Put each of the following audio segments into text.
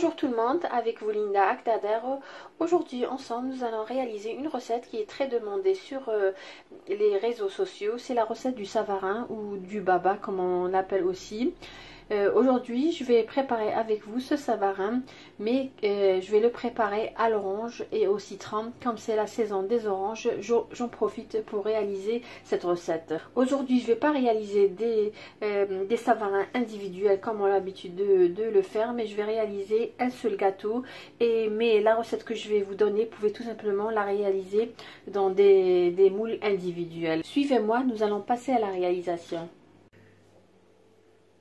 Bonjour tout le monde, avec vous Linda Akdader. Aujourd'hui ensemble nous allons réaliser une recette qui est très demandée sur les réseaux sociaux. C'est la recette du savarin ou du baba comme on l'appelle aussi. Aujourd'hui je vais préparer avec vous ce savarin, mais je vais le préparer à l'orange et au citron. Comme c'est la saison des oranges, j'en profite pour réaliser cette recette. Aujourd'hui je ne vais pas réaliser des savarins individuels comme on a l'habitude de le faire, mais je vais réaliser un seul gâteau. Mais la recette que je vais vous donner, vous pouvez tout simplement la réaliser dans des moules individuels. Suivez-moi, nous allons passer à la réalisation.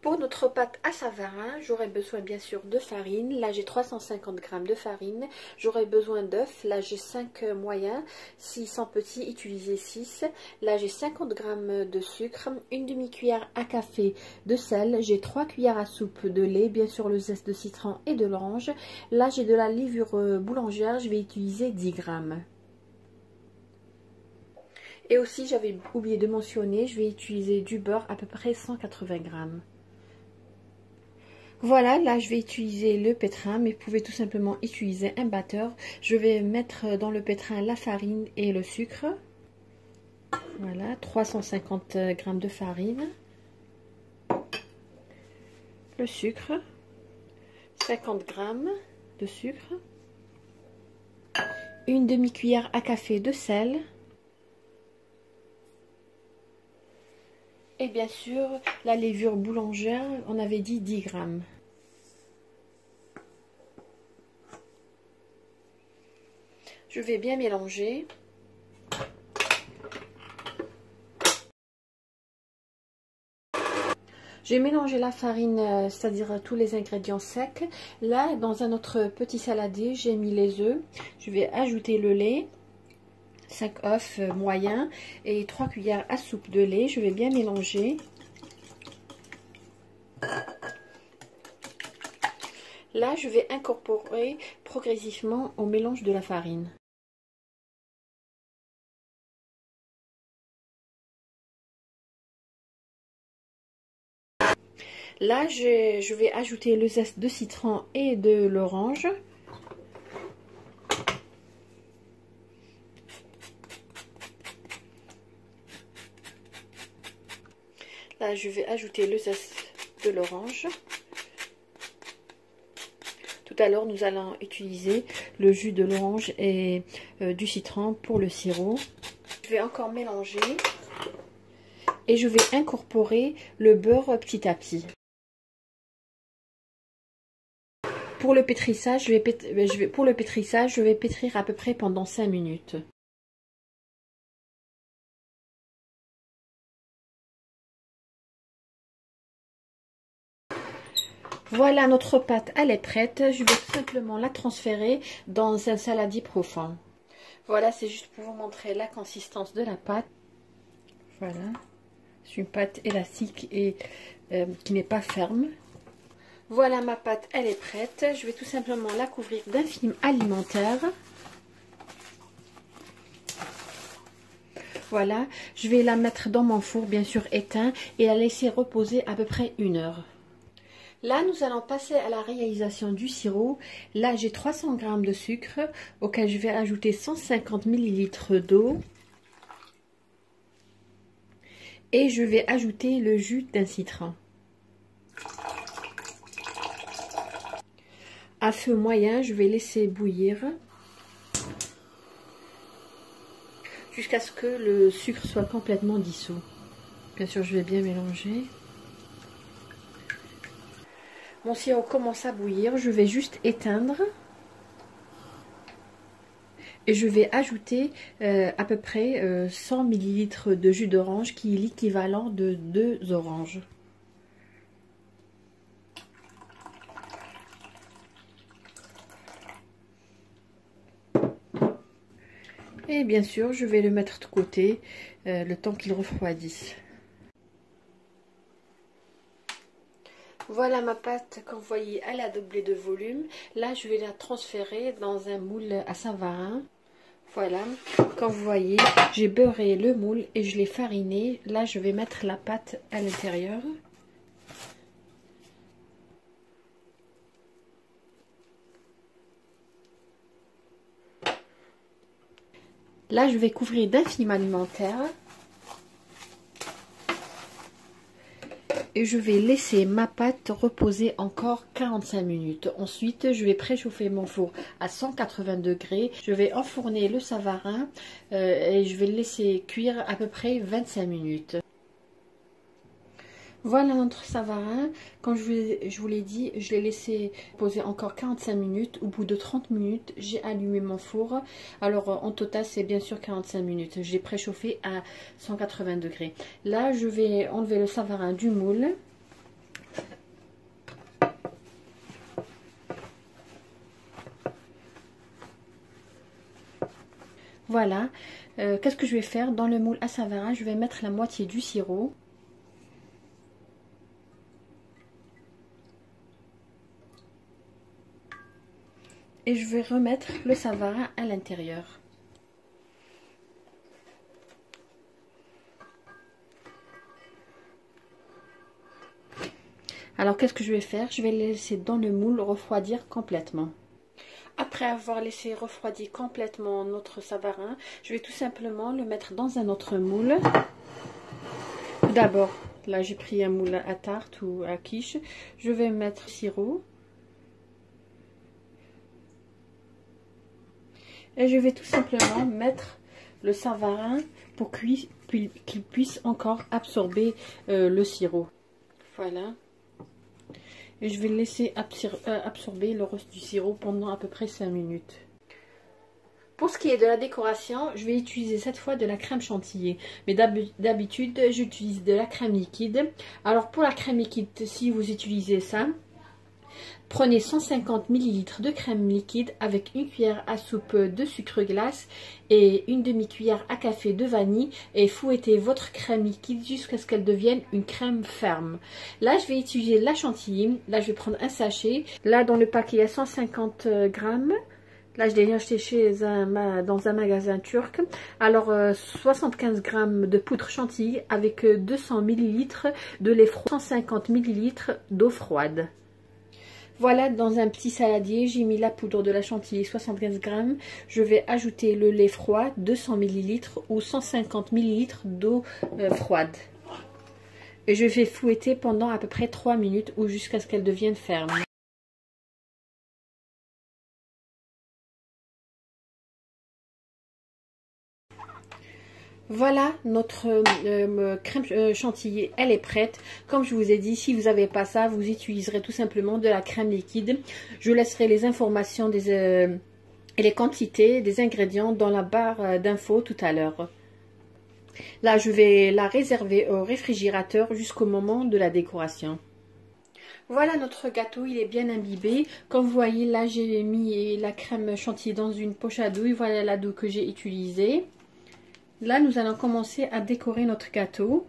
Pour notre pâte à savarin, j'aurai besoin bien sûr de farine. Là j'ai 350 g de farine. J'aurai besoin d'œufs. Là j'ai 5 moyens. Si sont petits, utilisez 6. Là j'ai 50 g de sucre. Une demi-cuillère à café de sel. J'ai 3 cuillères à soupe de lait. Bien sûr le zeste de citron et de l'orange. Là j'ai de la levure boulangère. Je vais utiliser 10 g. Et aussi j'avais oublié de mentionner, je vais utiliser du beurre à peu près 180 g. Voilà, là je vais utiliser le pétrin, mais vous pouvez tout simplement utiliser un batteur. Je vais mettre dans le pétrin la farine et le sucre. Voilà, 350 g de farine. Le sucre, 50 g de sucre. Une demi-cuillère à café de sel. Et bien sûr, la levure boulangère, on avait dit 10 g. Je vais bien mélanger. J'ai mélangé la farine, c'est-à-dire tous les ingrédients secs. Là, dans un autre petit saladier, j'ai mis les œufs. Je vais ajouter le lait. 5 œufs moyens et 3 cuillères à soupe de lait. Je vais bien mélanger. Là, je vais incorporer progressivement au mélange de la farine. Là, je vais ajouter le zeste de citron et de l'orange. Là, je vais ajouter le zeste de l'orange. Tout à l'heure, nous allons utiliser le jus de l'orange et du citron pour le sirop. Je vais encore mélanger et je vais incorporer le beurre petit à petit. Pour le pétrissage, je vais pétrir à peu près pendant 5 minutes. Voilà, notre pâte, elle est prête. Je vais tout simplement la transférer dans un saladier profond. Voilà, c'est juste pour vous montrer la consistance de la pâte. Voilà, c'est une pâte élastique et qui n'est pas ferme. Voilà, ma pâte, elle est prête. Je vais tout simplement la couvrir d'un film alimentaire. Voilà, je vais la mettre dans mon four, bien sûr éteint, et la laisser reposer à peu près 1 heure. Là, nous allons passer à la réalisation du sirop. Là, j'ai 300 g de sucre, auquel je vais ajouter 150 ml d'eau. Et je vais ajouter le jus d'un citron. À feu moyen, je vais laisser bouillir jusqu'à ce que le sucre soit complètement dissous. Bien sûr, je vais bien mélanger. Mon sirop commence à bouillir, je vais juste éteindre. Et je vais ajouter à peu près 100 ml de jus d'orange qui est l'équivalent de 2 oranges. Et bien sûr, je vais le mettre de côté le temps qu'il refroidisse. Voilà ma pâte, comme vous voyez, elle a doublé de volume. Là, je vais la transférer dans un moule à savarin. Voilà, comme vous voyez, j'ai beurré le moule et je l'ai fariné. Là, je vais mettre la pâte à l'intérieur. Là, je vais couvrir d'un film alimentaire. Et je vais laisser ma pâte reposer encore 45 minutes. Ensuite, je vais préchauffer mon four à 180 degrés. Je vais enfourner le savarin et je vais le laisser cuire à peu près 25 minutes. Voilà notre savarin. Comme je vous l'ai dit, je l'ai laissé poser encore 45 minutes. Au bout de 30 minutes, j'ai allumé mon four. Alors en total, c'est bien sûr 45 minutes. J'ai préchauffé à 180 degrés. Là, je vais enlever le savarin du moule. Voilà. Qu'est-ce que je vais faire? Dans le moule à savarin, je vais mettre la moitié du sirop. Et je vais remettre le savarin à l'intérieur. Alors qu'est-ce que je vais faire? Je vais le laisser dans le moule refroidir complètement. Après avoir laissé refroidir complètement notre savarin, je vais tout simplement le mettre dans un autre moule. Tout d'abord, là j'ai pris un moule à tarte ou à quiche. Je vais mettre le sirop. Et je vais tout simplement mettre le savarin pour qu'il puisse encore absorber le sirop. Voilà. Et je vais laisser absorber le reste du sirop pendant à peu près 5 minutes. Pour ce qui est de la décoration, je vais utiliser cette fois de la crème chantilly. Mais d'habitude, j'utilise de la crème liquide. Alors pour la crème liquide, si vous utilisez ça, prenez 150 ml de crème liquide avec une cuillère à soupe de sucre glace et une demi-cuillère à café de vanille et fouettez votre crème liquide jusqu'à ce qu'elle devienne une crème ferme. Là, je vais utiliser la chantilly. Là, je vais prendre un sachet. Là, dans le paquet, il y a 150 grammes. Là, je l'ai acheté dans un magasin turc. Alors, 75 grammes de poudre chantilly avec 200 ml de lait froid, 150 ml d'eau froide. Voilà, dans un petit saladier, j'ai mis la poudre de la chantilly 75 grammes. Je vais ajouter le lait froid 200 ml ou 150 ml d'eau froide. Et je vais fouetter pendant à peu près 3 minutes ou jusqu'à ce qu'elle devienne ferme. Voilà, notre crème chantilly, elle est prête. Comme je vous ai dit, si vous n'avez pas ça, vous utiliserez tout simplement de la crème liquide. Je laisserai les informations et les quantités des ingrédients dans la barre d'infos tout à l'heure. Là, je vais la réserver au réfrigérateur jusqu'au moment de la décoration. Voilà notre gâteau, il est bien imbibé. Comme vous voyez, là, j'ai mis la crème chantilly dans une poche à douille. Voilà la douille que j'ai utilisée. Là, nous allons commencer à décorer notre gâteau.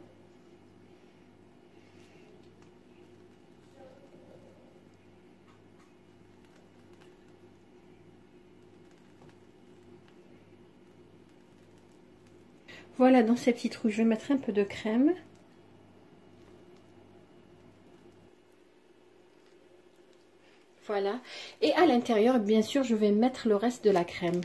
Voilà, dans ces petits trous, je vais mettre un peu de crème. Voilà. Et à l'intérieur, bien sûr, je vais mettre le reste de la crème.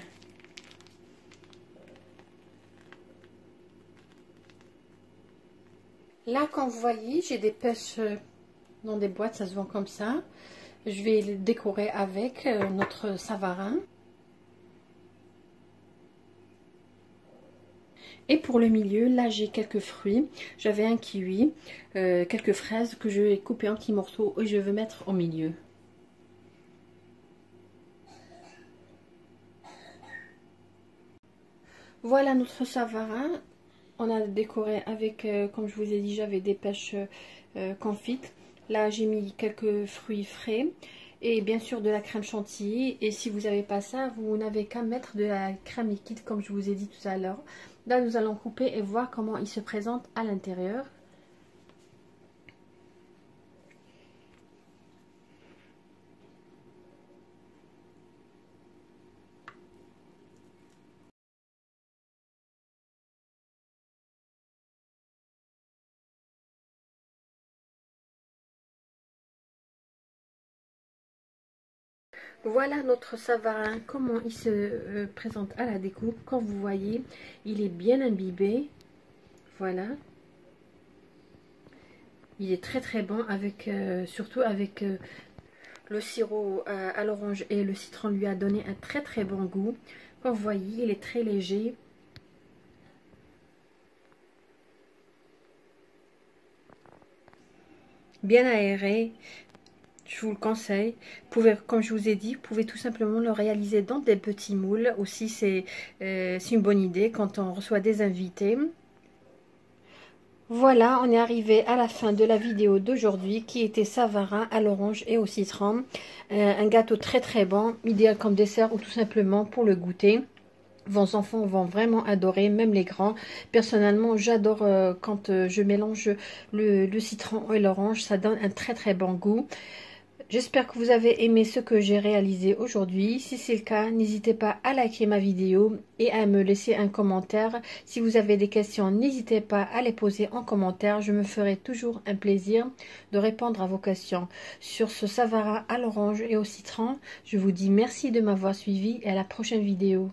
Là, comme vous voyez, j'ai des pêches dans des boîtes, ça se vend comme ça. Je vais les décorer avec notre savarin. Et pour le milieu, là, j'ai quelques fruits. J'avais un kiwi, quelques fraises que je vais couper en petits morceaux et je vais mettre au milieu. Voilà notre savarin. On a décoré avec, comme je vous ai dit, j'avais des pêches confites. Là, j'ai mis quelques fruits frais et bien sûr de la crème chantilly. Et si vous n'avez pas ça, vous n'avez qu'à mettre de la crème liquide, comme je vous ai dit tout à l'heure. Là, nous allons couper et voir comment il se présente à l'intérieur. Voilà notre savarin, comment il se présente à la découpe. Comme vous voyez, il est bien imbibé. Voilà. Il est très très bon, avec surtout avec le sirop à l'orange et le citron lui a donné un très très bon goût. Comme vous voyez, il est très léger. Bien aéré. Je vous le conseille. Vous pouvez, comme je vous ai dit, vous pouvez tout simplement le réaliser dans des petits moules. Aussi, c'est une bonne idée quand on reçoit des invités. Voilà, on est arrivé à la fin de la vidéo d'aujourd'hui qui était savarin à l'orange et au citron. Un gâteau très très bon, idéal comme dessert ou tout simplement pour le goûter. Vos enfants vont vraiment adorer, même les grands. Personnellement, j'adore quand je mélange le citron et l'orange. Ça donne un très très bon goût. J'espère que vous avez aimé ce que j'ai réalisé aujourd'hui. Si c'est le cas, n'hésitez pas à liker ma vidéo et à me laisser un commentaire. Si vous avez des questions, n'hésitez pas à les poser en commentaire. Je me ferai toujours un plaisir de répondre à vos questions. Sur ce savarin à l'orange et au citron, je vous dis merci de m'avoir suivi et à la prochaine vidéo.